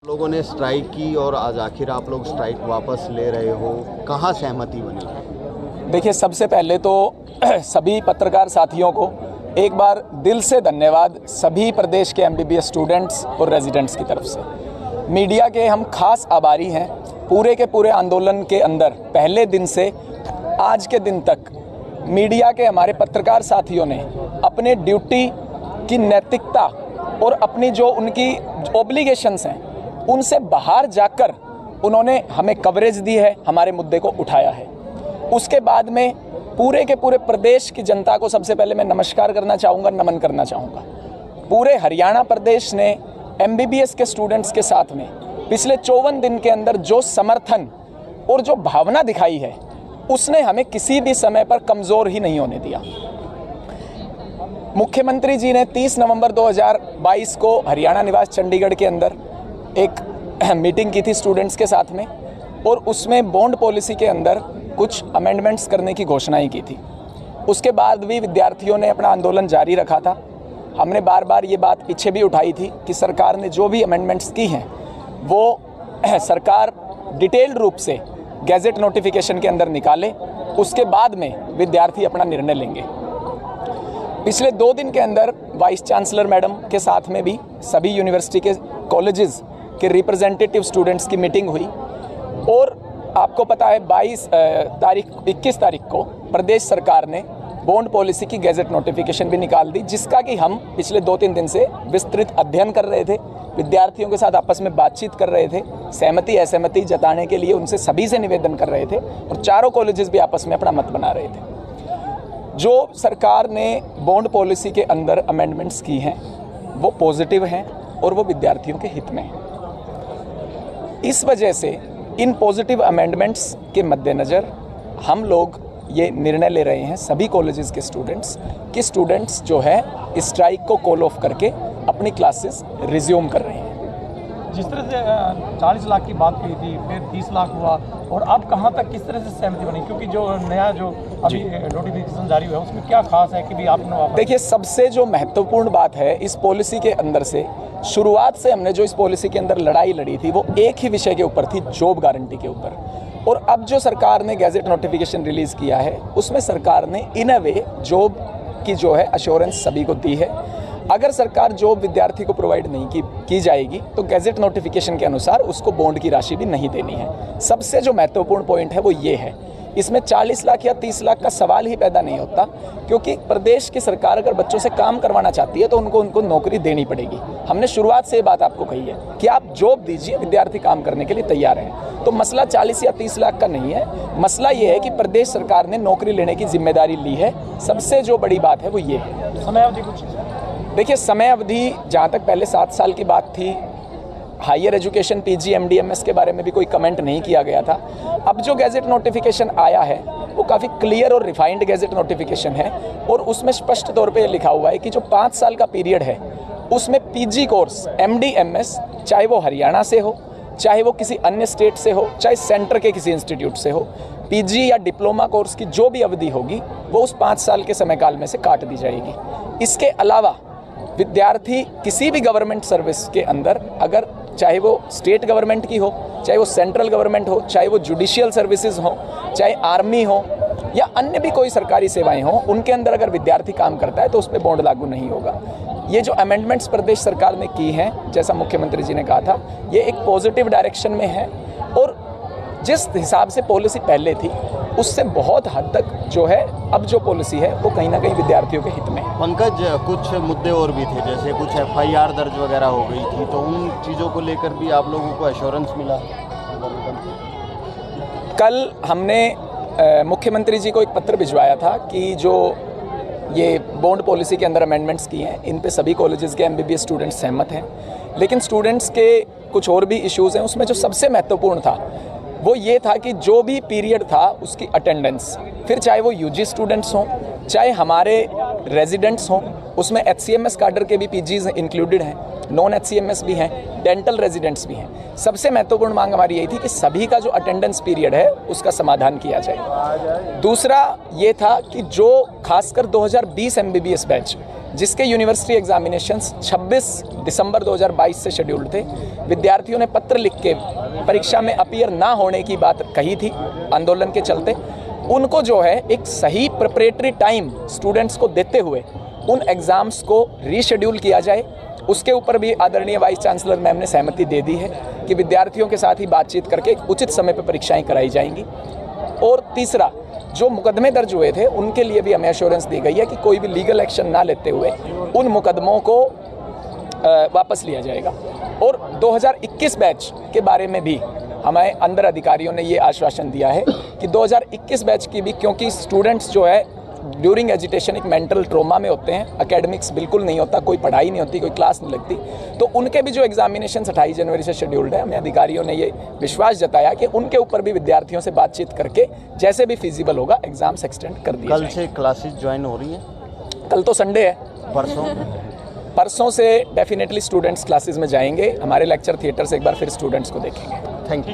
लोगों ने स्ट्राइक की और आज आखिर आप लोग स्ट्राइक वापस ले रहे हो, कहाँ सहमति बनी? देखिए, सबसे पहले तो सभी पत्रकार साथियों को एक बार दिल से धन्यवाद, सभी प्रदेश के एमबीबीएस स्टूडेंट्स और रेजिडेंट्स की तरफ से। मीडिया के हम खास आभारी हैं। पूरे के पूरे आंदोलन के अंदर पहले दिन से आज के दिन तक मीडिया के हमारे पत्रकार साथियों ने अपने ड्यूटी की नैतिकता और अपनी जो उनकी ऑब्लिगेशंस हैं उनसे बाहर जाकर उन्होंने हमें कवरेज दी है, हमारे मुद्दे को उठाया है। उसके बाद में पूरे के पूरे प्रदेश की जनता को सबसे पहले मैं नमस्कार करना चाहूँगा, नमन करना चाहूँगा। पूरे हरियाणा प्रदेश ने एमबीबीएस के स्टूडेंट्स के साथ में पिछले 54 दिन के अंदर जो समर्थन और जो भावना दिखाई है उसने हमें किसी भी समय पर कमज़ोर ही नहीं होने दिया। मुख्यमंत्री जी ने 30 नवंबर 2022 को हरियाणा निवास चंडीगढ़ के अंदर एक मीटिंग की थी स्टूडेंट्स के साथ में, और उसमें बॉन्ड पॉलिसी के अंदर कुछ अमेंडमेंट्स करने की घोषणाएं की थी। उसके बाद भी विद्यार्थियों ने अपना आंदोलन जारी रखा था। हमने बार बार ये बात पीछे भी उठाई थी कि सरकार ने जो भी अमेंडमेंट्स की हैं वो सरकार डिटेल्ड रूप से गैजेट नोटिफिकेशन के अंदर निकाले, उसके बाद में विद्यार्थी अपना निर्णय लेंगे। पिछले 2 दिन के अंदर वाइस चांसलर मैडम के साथ में भी सभी यूनिवर्सिटी के कॉलेजेस के रिप्रेजेंटेटिव स्टूडेंट्स की मीटिंग हुई, और आपको पता है 21 तारीख को प्रदेश सरकार ने बॉन्ड पॉलिसी की गैजेट नोटिफिकेशन भी निकाल दी, जिसका कि हम पिछले 2-3 दिन से विस्तृत अध्ययन कर रहे थे, विद्यार्थियों के साथ आपस में बातचीत कर रहे थे, सहमति असहमति जताने के लिए उनसे सभी से निवेदन कर रहे थे, और चारों कॉलेजेस भी आपस में अपना मत बना रहे थे। जो सरकार ने बॉन्ड पॉलिसी के अंदर अमेंडमेंट्स की हैं वो पॉजिटिव हैं और वो विद्यार्थियों के हित में हैं। इस वजह से इन पॉजिटिव अमेंडमेंट्स के मद्देनज़र हम लोग ये निर्णय ले रहे हैं, सभी कॉलेजेस के स्टूडेंट्स जो है स्ट्राइक को कॉल ऑफ करके अपनी क्लासेस रिज्यूम कर रहे हैं। जिस तरह से 40 लाख की बात की थी, फिर 30 लाख हुआ, और अब कहाँ तक किस तरह से सहमति बनी? क्योंकि जो नया जो अभी नोटिफिकेशन जारी हुआ है उसमें क्या खास है कि भी आपने देखिए, सबसे जो महत्वपूर्ण बात है इस पॉलिसी के अंदर से, शुरुआत से हमने जो इस पॉलिसी के अंदर लड़ाई लड़ी थी वो एक ही विषय के ऊपर थी, जॉब गारंटी के ऊपर। और अब जो सरकार ने गैजेट नोटिफिकेशन रिलीज़ किया है उसमें सरकार ने इन अ वे जॉब की जो है अश्योरेंस सभी को दी है। अगर सरकार जॉब विद्यार्थी को प्रोवाइड नहीं की जाएगी तो गैजेट नोटिफिकेशन के अनुसार उसको बॉन्ड की राशि भी नहीं देनी है। सबसे जो महत्वपूर्ण पॉइंट है वो ये है, इसमें 40 लाख या 30 लाख का सवाल ही पैदा नहीं होता, क्योंकि प्रदेश की सरकार अगर बच्चों से काम करवाना चाहती है तो उनको नौकरी देनी पड़ेगी। हमने शुरुआत से ये बात आपको कही है कि आप जॉब दीजिए, विद्यार्थी काम करने के लिए तैयार हैं। तो मसला 40 या 30 लाख का नहीं है, मसला ये है कि प्रदेश सरकार ने नौकरी लेने की जिम्मेदारी ली है। सबसे जो बड़ी बात है वो ये है। समय अवधि कुछ देखिए, समय अवधि जहाँ तक पहले 7 साल की बात थी, हायर एजुकेशन पीजी एमडीएमएस के बारे में भी कोई कमेंट नहीं किया गया था। अब जो गैजेट नोटिफिकेशन आया है वो काफ़ी क्लियर और रिफाइंड गैजेट नोटिफिकेशन है, और उसमें स्पष्ट तौर पे लिखा हुआ है कि जो 5 साल का पीरियड है उसमें पीजी कोर्स एमडीएमएस, चाहे वो हरियाणा से हो, चाहे वो किसी अन्य स्टेट से हो, चाहे सेंटर के किसी इंस्टीट्यूट से हो, पीजी या डिप्लोमा कोर्स की जो भी अवधि होगी वो उस 5 साल के समय काल में से काट दी जाएगी। इसके अलावा विद्यार्थी किसी भी गवर्नमेंट सर्विस के अंदर, अगर चाहे वो स्टेट गवर्नमेंट की हो, चाहे वो सेंट्रल गवर्नमेंट हो, चाहे वो जुडिशियल सर्विसेज हो, चाहे आर्मी हो या अन्य भी कोई सरकारी सेवाएं हों, उनके अंदर अगर विद्यार्थी काम करता है तो उस पर बॉन्ड लागू नहीं होगा। ये जो अमेंडमेंट्स प्रदेश सरकार ने की हैं, जैसा मुख्यमंत्री जी ने कहा था, ये एक पॉजिटिव डायरेक्शन में है, और जिस हिसाब से पॉलिसी पहले थी उससे बहुत हद तक जो है अब जो पॉलिसी है वो कहीं ना कहीं विद्यार्थियों के हित में है। पंकज, कुछ मुद्दे और भी थे, जैसे कुछ एफआईआर दर्ज वगैरह हो गई थी, तो उन चीज़ों को लेकर भी आप लोगों को एश्योरेंस मिला? कल हमने मुख्यमंत्री जी को एक पत्र भिजवाया था कि जो ये बॉन्ड पॉलिसी के अंदर अमेंडमेंट्स किए हैं इन पे सभी कॉलेजेस के एमबीबीएस स्टूडेंट्स सहमत हैं, लेकिन स्टूडेंट्स के कुछ और भी इश्यूज़ हैं। उसमें जो सबसे महत्वपूर्ण था वो ये था कि जो भी पीरियड था उसकी अटेंडेंस, फिर चाहे वो यूजी स्टूडेंट्स हों, चाहे हमारे रेजिडेंट्स हों, उसमें एचसीएमएस काडर के भी पीजीज इंक्लूडेड हैं, नॉन एचसीएमएस भी हैं, डेंटल रेजिडेंट्स भी हैं। सबसे महत्वपूर्ण मांग हमारी यही थी कि सभी का जो अटेंडेंस पीरियड है उसका समाधान किया जाए। दूसरा ये था कि जो खासकर 2020 एमबीबीएस बैच जिसके यूनिवर्सिटी एग्जामिनेशंस 26 दिसंबर 2022 से शेड्यूल्ड थे। विद्यार्थियों ने पत्र लिख के परीक्षा में अपीयर ना होने की बात कही थी आंदोलन के चलते। उनको जो है एक सही प्रिपरेटरी टाइम स्टूडेंट्स को देते हुए उन एग्ज़ाम्स को रीशेड्यूल किया जाए। उसके ऊपर भी आदरणीय वाइस चांसलर मैम ने सहमति दे दी है कि विद्यार्थियों के साथ ही बातचीत करके एक उचित समय पर परीक्षाएं कराई जाएंगी। और तीसरा, जो मुकदमे दर्ज हुए थे उनके लिए भी हमें एश्योरेंस दी गई है कि कोई भी लीगल एक्शन ना लेते हुए उन मुकदमों को वापस लिया जाएगा। और 2021 बैच के बारे में भी हमें अंदर अधिकारियों ने ये आश्वासन दिया है कि 2021 बैच की भी, क्योंकि स्टूडेंट्स जो है ड्यूरिंग एजुटेशन एक मेंटल ट्रोमा में होते हैं, एकेडमिक्स बिल्कुल नहीं होता, कोई पढ़ाई नहीं होती, कोई क्लास नहीं लगती, तो उनके भी जो एग्जामिनेशन 28 जनवरी से शेड्यूल्ड है, हमें अधिकारियों ने ये विश्वास जताया कि उनके ऊपर भी विद्यार्थियों से बातचीत करके जैसे भी फिजिबल होगा एग्जाम्स एक्सटेंड कर दिए कल से क्लासेस ज्वाइन हो रही हैं? कल तो संडे है, परसों से डेफिनेटली स्टूडेंट्स क्लासेस में जाएंगे। हमारे लेक्चर थिएटर से एक बार फिर स्टूडेंट्स को देखेंगे। Thank you.